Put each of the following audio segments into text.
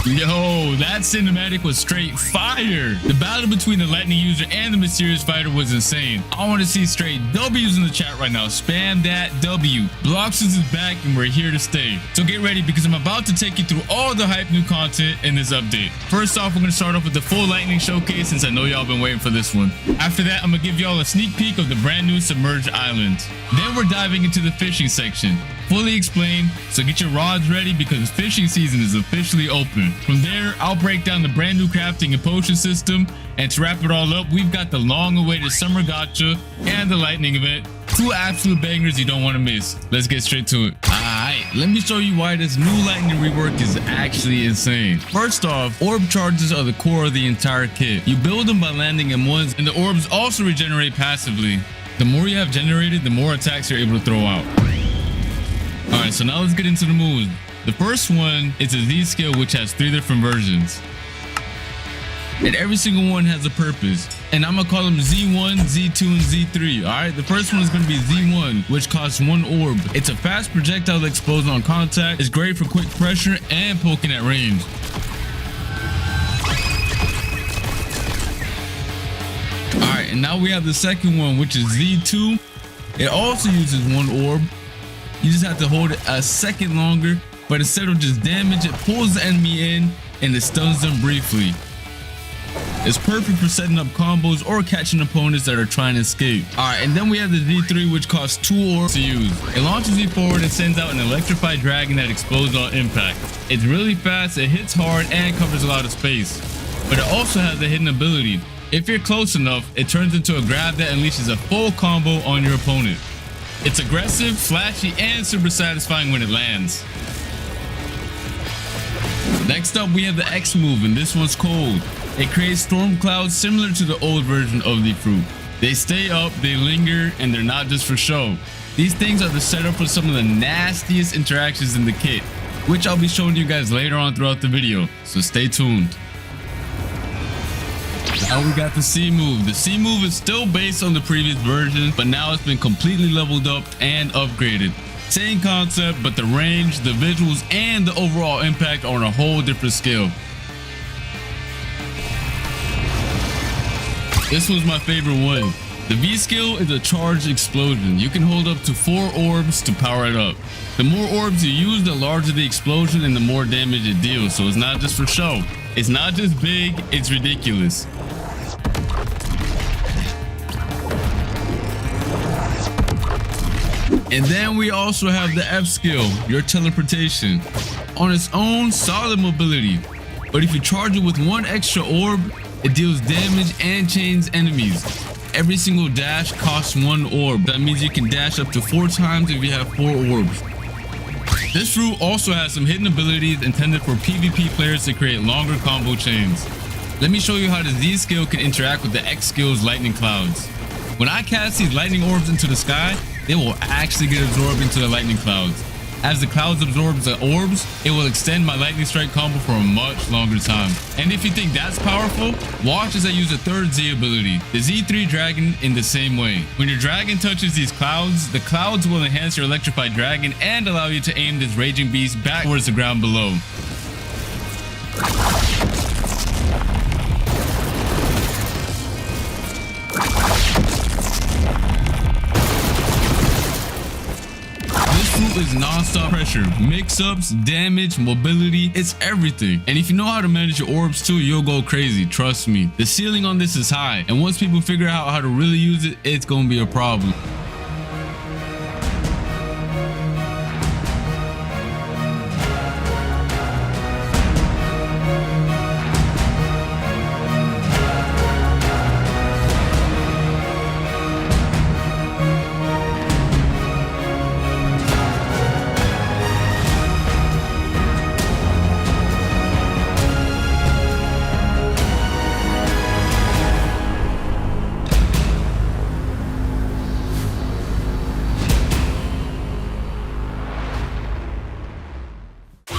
Yo, that cinematic was straight fire. The battle between the lightning user and the mysterious fighter was insane. I want to see straight W's in the chat right now. Spam that W. Blox Fruits is back and we're here to stay. So get ready because I'm about to take you through all the hype new content in this update. First off, we're going to start off with the full lightning showcase since I know y'all been waiting for this one. After that, I'm going to give y'all a sneak peek of the brand new submerged island. Then we're diving into the fishing section. Fully explained, so get your rods ready because fishing season is officially open. From there, I'll break down the brand new crafting and potion system, and to wrap it all up, we've got the long-awaited summer gacha and the lightning event. Two absolute bangers you don't want to miss. Let's get straight to it. Alright, let me show you why this new lightning rework is actually insane. First off, orb charges are the core of the entire kit. You build them by landing M1s, and the orbs also regenerate passively. The more you have generated, the more attacks you're able to throw out. Alright, so now let's get into the moves. The first one is a Z skill which has 3 different versions. And every single one has a purpose. And I'm gonna call them Z1, Z2, and Z3. Alright, the first one is gonna be Z1, which costs 1 orb. It's a fast projectile that explodes on contact. It's great for quick pressure and poking at range. Alright, and now we have the second one, which is Z2. It also uses 1 orb. You just have to hold it a second longer, but instead of just damage, it pulls the enemy in and it stuns them briefly. It's perfect for setting up combos or catching opponents that are trying to escape. Alright, and then we have the Z3, which costs 2 orbs to use. It launches you forward and sends out an electrified dragon that explodes on impact. It's really fast, it hits hard, and covers a lot of space. But it also has a hidden ability. If you're close enough, it turns into a grab that unleashes a full combo on your opponent. It's aggressive, flashy, and super satisfying when it lands. Next up, we have the X move, and this one's cold. It creates storm clouds similar to the old version of the fruit. They stay up, they linger, and they're not just for show. These things are the setup for some of the nastiest interactions in the kit, which I'll be showing you guys later on throughout the video, so stay tuned. Now we got the C move. The C move is still based on the previous version, but now it's been completely leveled up and upgraded. Same concept, but the range, the visuals, and the overall impact are on a whole different scale. This was my favorite one. The V skill is a charged explosion. You can hold up to 4 orbs to power it up. The more orbs you use, the larger the explosion and the more damage it deals, so it's not just for show. It's not just big, it's ridiculous. And then we also have the F skill, your teleportation. On its own, solid mobility. But if you charge it with 1 extra orb, it deals damage and chains enemies. Every single dash costs 1 orb. That means you can dash up to 4 times if you have 4 orbs. This fruit also has some hidden abilities intended for PvP players to create longer combo chains. Let me show you how the Z skill can interact with the X skill's lightning clouds. When I cast these lightning orbs into the sky, they will actually get absorbed into the lightning clouds. As the clouds absorb the orbs, it will extend my lightning strike combo for a much longer time. And if you think that's powerful, watch as I use the third Z ability, the Z3 dragon, in the same way. When your dragon touches these clouds, the clouds will enhance your electrified dragon and allow you to aim this raging beast back towards the ground below. Is non-stop pressure, mix-ups, damage, mobility, it's everything. And if you know how to manage your orbs too, you'll go crazy, trust me. The ceiling on this is high, and once people figure out how to really use it, it's gonna be a problem.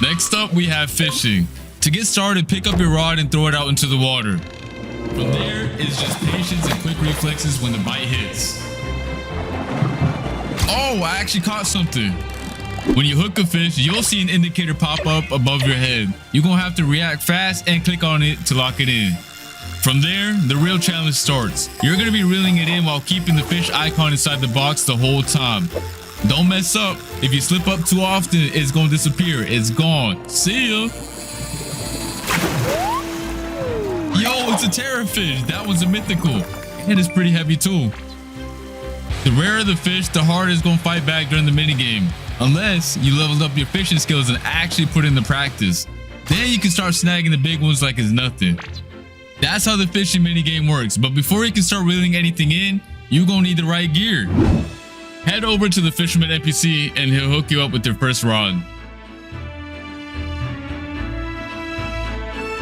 Next up, we have fishing. To get started, pick up your rod and throw it out into the water. From there, it's just patience and quick reflexes when the bite hits. Oh, I actually caught something. When you hook a fish, you'll see an indicator pop up above your head. You're gonna have to react fast and click on it to lock it in. From there, the real challenge starts. You're gonna be reeling it in while keeping the fish icon inside the box the whole time. Don't mess up. If you slip up too often, it's gonna disappear. It's gone. See ya. Yo, it's a terror fish. That was a mythical. And it's pretty heavy too. The rarer the fish, the harder it's gonna fight back during the minigame. Unless you leveled up your fishing skills and actually put in the practice. Then you can start snagging the big ones like it's nothing. That's how the fishing minigame works. But before you can start reeling anything in, you're gonna need the right gear. Head over to the fisherman NPC and he'll hook you up with your first rod.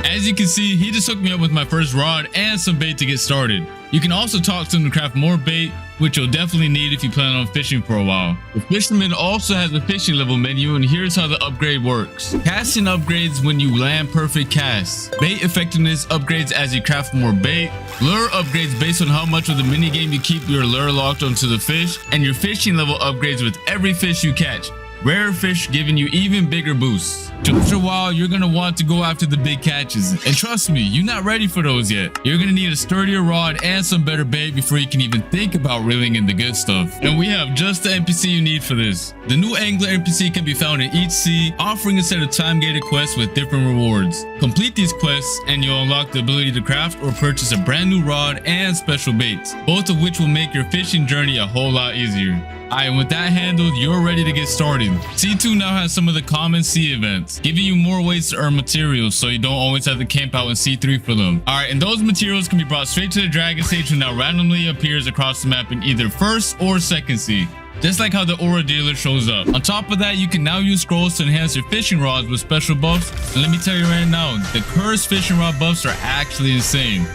As you can see, he just hooked me up with my first rod and some bait to get started. You can also talk to him to craft more bait, which you'll definitely need if you plan on fishing for a while. The fisherman also has a fishing level menu, and here's how the upgrade works. Casting upgrades when you land perfect casts. Bait effectiveness upgrades as you craft more bait. Lure upgrades based on how much of the minigame you keep your lure locked onto the fish. And your fishing level upgrades with every fish you catch. Rare fish giving you even bigger boosts. After a while, you're gonna want to go after the big catches. And trust me, you're not ready for those yet. You're gonna need a sturdier rod and some better bait before you can even think about reeling in the good stuff. And we have just the NPC you need for this. The new angler NPC can be found in each sea, offering a set of time-gated quests with different rewards. Complete these quests and you'll unlock the ability to craft or purchase a brand new rod and special baits, both of which will make your fishing journey a whole lot easier. Alright, and with that handled, you're ready to get started. C2 now has some of the common sea events, giving you more ways to earn materials so you don't always have to camp out in C3 for them. Alright, and those materials can be brought straight to the dragon stage, who now randomly appears across the map in either first or second sea. Just like how the aura dealer shows up. On top of that, you can now use scrolls to enhance your fishing rods with special buffs. And let me tell you right now, the cursed fishing rod buffs are actually insane.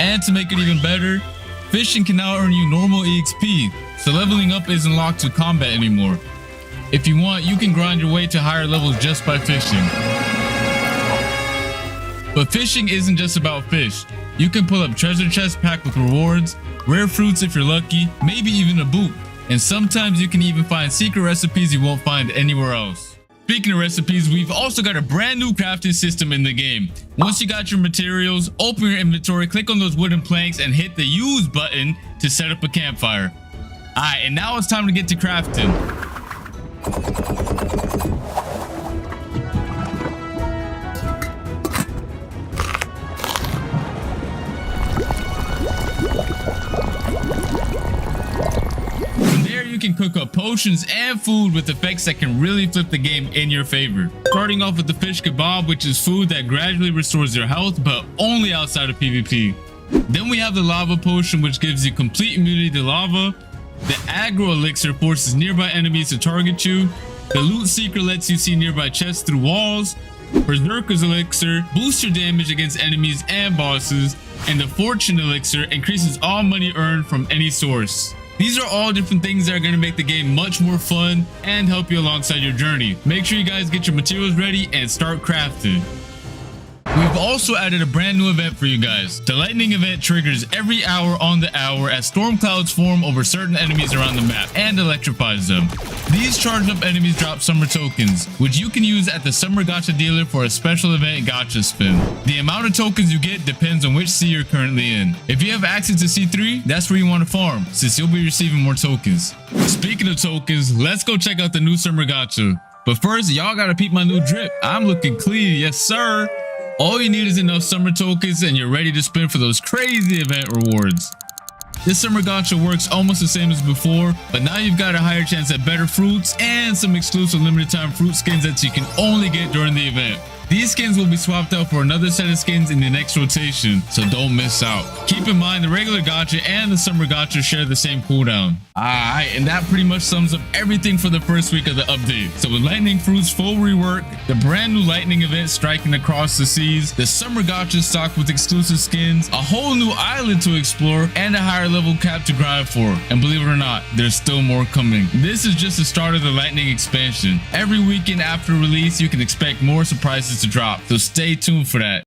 And to make it even better, fishing can now earn you normal EXP, so leveling up isn't locked to combat anymore. If you want, you can grind your way to higher levels just by fishing. But fishing isn't just about fish. You can pull up treasure chests packed with rewards, rare fruits if you're lucky, maybe even a boot. And sometimes you can even find secret recipes you won't find anywhere else. Speaking of recipes, we've also got a brand new crafting system in the game. Once you got your materials, open your inventory, click on those wooden planks and hit the use button to set up a campfire. Alright, and now it's time to get to crafting. From there, you can cook up potions and food with effects that can really flip the game in your favor. Starting off with the fish kebab, which is food that gradually restores your health, but only outside of PvP. Then we have the lava potion, which gives you complete immunity to lava. The aggro elixir forces nearby enemies to target you. The loot seeker lets you see nearby chests through walls. Berserker's elixir boosts your damage against enemies and bosses. And the fortune elixir increases all money earned from any source. These are all different things that are going to make the game much more fun and help you alongside your journey. Make sure you guys get your materials ready and start crafting. We've also added a brand new event for you guys. The lightning event triggers every hour on the hour as storm clouds form over certain enemies around the map and electrifies them. These charged up enemies drop summer tokens, which you can use at the summer gacha dealer for a special event gacha spin. The amount of tokens you get depends on which sea you're currently in. If you have access to C3, that's where you want to farm, since you'll be receiving more tokens. Speaking of tokens, let's go check out the new summer gacha. But first, y'all gotta peep my new drip. I'm looking clean, yes sir. All you need is enough summer tokens and you're ready to spin for those crazy event rewards. This summer gacha works almost the same as before, but now you've got a higher chance at better fruits and some exclusive limited time fruit skins that you can only get during the event. These skins will be swapped out for another set of skins in the next rotation, so don't miss out. Keep in mind the regular gacha and the summer gacha share the same cooldown. Alright, and that pretty much sums up everything for the first week of the update. So with Lightning Fruit's full rework, the brand new lightning event striking across the seas, the summer gacha stocked with exclusive skins, a whole new island to explore, and a higher level cap to grind for. And believe it or not, there's still more coming. This is just the start of the lightning expansion. Every weekend after release, you can expect more surprises to drop, so stay tuned for that.